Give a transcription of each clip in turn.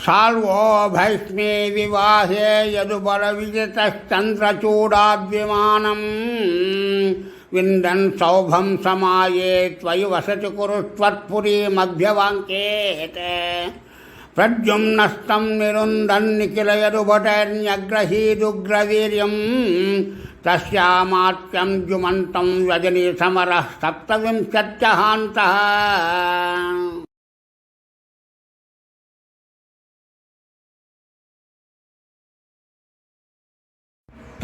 Salvo भैष्मे विवाहे यदुबलविजितश्चन्द्रचूडाद्विमानम् विन्दन् सौभं समाये त्वयि वसति कुरुष्वत्पुरीमभ्यवाङ्केत प्रद्युम्नस्तं निरुन्दन्निखिल यदुभटैर्न्यग्रहीदुग्रवीर्यं तस्यामात्यं जुमन्तं व्यजनी समरः सप्तविंशत्यहान्तः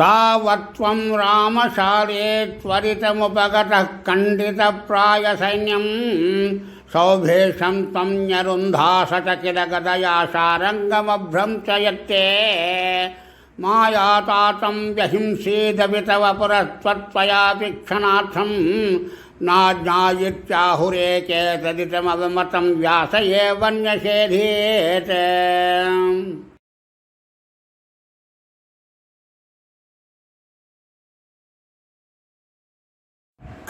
तावत्त्वं रामशाले त्वरितमुपगतः खण्डितप्रायसैन्यं सौभेशं त्वं न्यरुन्धासचकिलगदया सारङ्गमभ्रंशयत्ते मायातातं व्यहिंसेदपि तव पुरस्त्वत्त्वयापि क्षणार्थं नाज्ञायित्याहुरेके तदितमविमतं व्यास एव न्यषेधेत्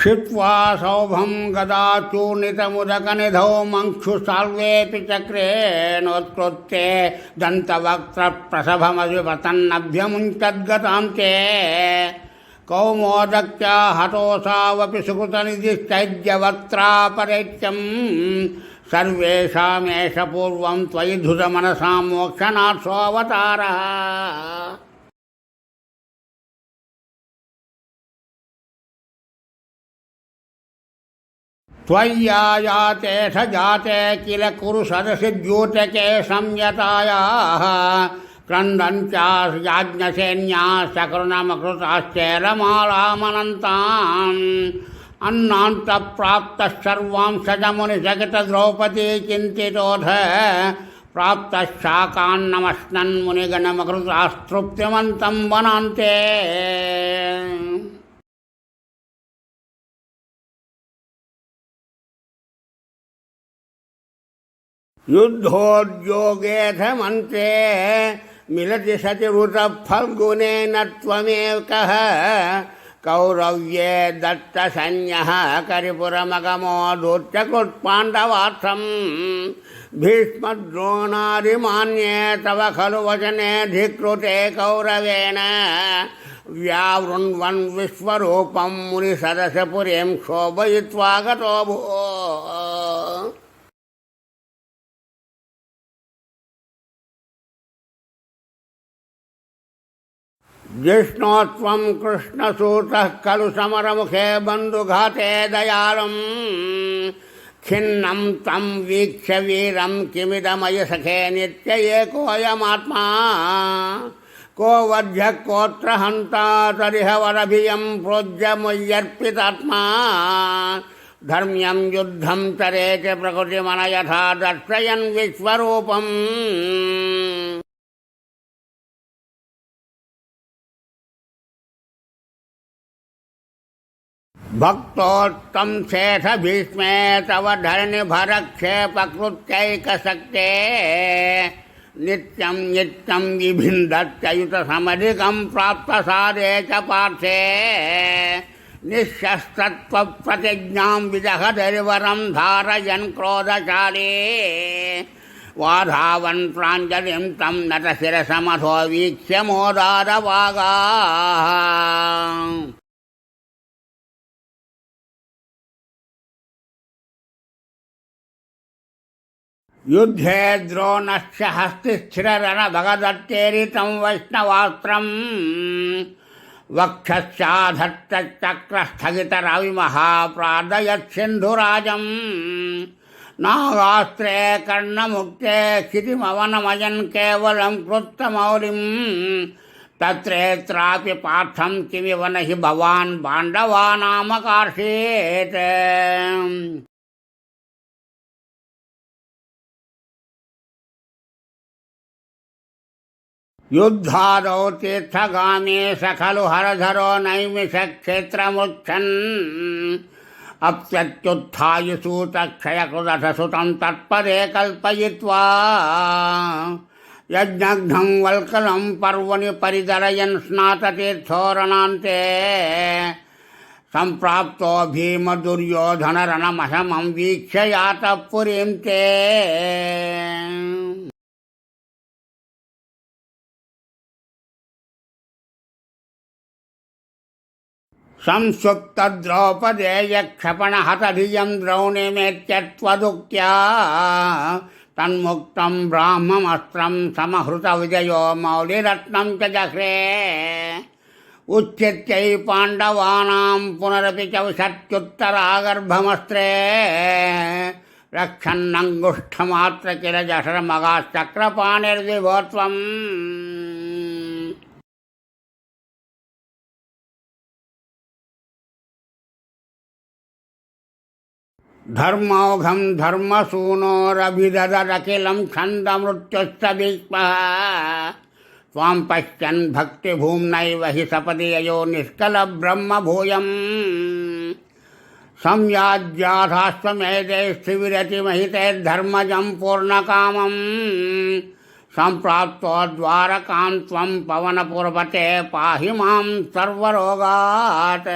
क्षिप्त्वा सौभं गदाचूर्णितमुदकनिधौ मङ्क्षुसाल्वेऽपि चक्रे नोत्कृत्ये दन्तवक्त्रप्रसभमभिपतन्नभ्यमुञ्चद्गतां ते कौमोदक्या हतोऽसावपि सुकृतनिधिश्चैद्यवक्त्रापरेत्यं सर्वेषामेष पूर्वं त्वयि धुतमनसां मोक्षणार्थोऽवतारः त्वय्यायातेऽथ जाते किल कुरु सदसि द्यूतके संयतायाः क्रन्दन्त्याज्ञसेन्याः सकरुणमकृताश्चैरमालामनन्तान् अन्नान्तप्राप्तः सर्वांशजमुनिशकितद्रौपदी चिन्तितोऽथ प्राप्तः शाकान्नमश्नन्मुनिगणमकृतास्तृप्तिमन्तं वनान्ते युद्धोद्योगेऽथ मन्त्रे मिलति सतिरुतफल्गुनेन त्वमेव कः कौरव्ये दत्तसैन्यः करिपुरमगमो दूत्यकृत्पाण्डवार्थं भीष्मद्रोणादिमान्ये तव खलु वचने धिकृते कौरवेण व्यावृण्वन् विश्वरूपं मुनिसदसपुरीं शोभयित्वा गतो भूः जिष्णोत्वं कृष्णसूतः खलु समरमुखे बन्धुघाते दयालुं खिन्नं तं वीक्ष्य वीरं किमिदमयि सखे नित्य एकोऽयमात्मा को वध्यः कोऽत्र हन्ता तदिह वरभियं प्रोज्य मय्यर्पितात्मा धर्म्यं युद्धं चरेत प्रकृतिमन यथा दर्शयन् विश्वरूपम् भक्तोत्तम शेष भीष्मे तव धरणिभरक्षेपकृत्यैकशक्ते नित्यं नित्यं विभिन्दत्ययुतसमधिकं प्राप्तसादे च पार्थे निःशस्त्रत्वप्रतिज्ञां विदहधरिवरं धारयन् क्रोधशाली वाधावन् प्राञ्जलिं तं नतशिरसमथो वीक्ष्य मोदारवागाः युद्धे द्रोणस्य हस्तिस्थिररणभगदत्तेरितं वैष्णवास्त्रं वक्षस्याधत्तचक्रस्थगितरविमहाप्रादयत् सिन्धुराजं नागास्त्रे कर्णमुक्ते क्षितिमवनमयन् केवलं कृत्तमौलिं तत्रेत्रापि पार्थं किमिव न हि भवान् पाण्डवानामकार्षेत् युद्धादौ तीर्थगामी स खलु हरधरो नैमिषक्षेत्रमुच्छन् अप्यत्युत्थायुसूतक्षयकृदथसुतं तत्पदे कल्पयित्वा यज्ञघ्नं वल्कलं पर्वणि परिदरयन् स्नाततीर्थोरणान्ते सम्प्राप्तो भीमदुर्योधनरणमहमं वीक्ष्य यातः पुरीं ते संसुप्तद्रौपदेयक्षपणहतधियं द्रौणिमेत्यत्वदुक्त्या तन्मुक्तं ब्राह्ममस्त्रं समहृतविजयो मौलिरत्नं च जह्रे उच्चित्यै पाण्डवानां पुनरपि च विशत्युत्तरागर्भमस्त्रे रक्षन्नङ्गुष्ठमात्रकिलजठरमगाश्चक्रपाणिर्विभोत्वम् धर्मौघं धर्मसूनोरभिददरखिलं छन्दमृत्युश्च भीष्मः त्वां पश्यन् भक्तिभूम्नैव हि सपदि ययो निष्कलब्रह्मभूयम् संयाज्याथाश्वमेधे स्थिविरतिमहितैर्धर्मजं पूर्णकामं सम्प्राप्तो द्वारकां त्वं पवनपुरपते पाहि मां सर्वरोगात्।